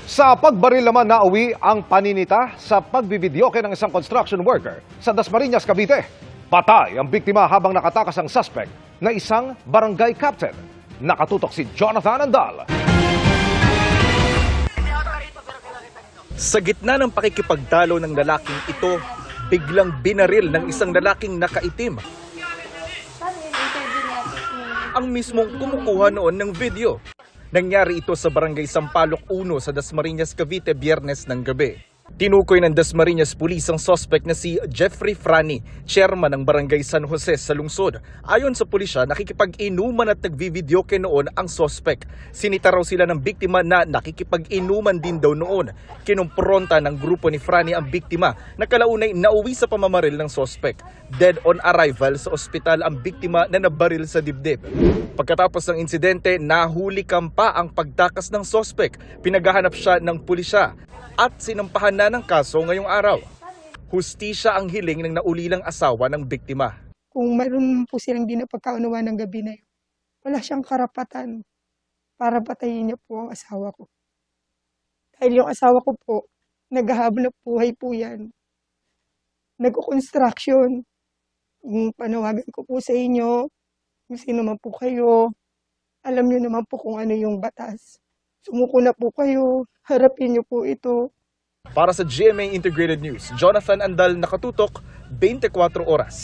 Sa pagbaril naman nauwi ang paninita sa pagbibidyoke ng isang construction worker sa Dasmariñas, Cavite. Patay ang biktima habang nakatakas ang suspect na isang barangay captain. Nakatutok si Jonathan Andal. Sa gitna ng pakikipagtalo ng lalaking ito, biglang binaril ng isang lalaking nakaitim. Ang mismong kumukuha noon ng video. Nangyari ito sa Barangay Sampaloc 1 sa Dasmariñas, Cavite, Biyernes ng gabi. Tinukoy ng Dasmariñas Police ang suspect na si Jeffrey Frani, chairman ng Barangay San Jose sa lungsod. Ayon sa pulisya, nakikipag-inuman at nagvividyoke noon ang suspect. Sinita raw sila ng biktima na nakikipag-inuman din daw noon. Kinumpronta ng grupo ni Frani ang biktima na kalaunay nauwi sa pamamaril ng suspect. Dead on arrival sa ospital ang biktima na nabaril sa dibdib. Pagkatapos ng insidente, nahulikan pa ang pagtakas ng suspect. Pinaghahanap siya ng pulisya at sinampahan na ng kaso ngayong araw. Hustisya ang hiling ng naulilang asawa ng biktima. Kung mayroon po silang di napagkaunawaan ng gabi na yun, wala siyang karapatan para patayin niya po ang asawa ko. Dahil yung asawa ko po, naghahabol ng buhay po yan. Nag-construction. Yung panawagan ko po sa inyo, kung sino man po kayo, alam niyo naman po kung ano yung batas. Sumuko na po kayo, harapin niyo po ito. Para sa GMA Integrated News, Jonathan Andal, nakatutok, 24 oras.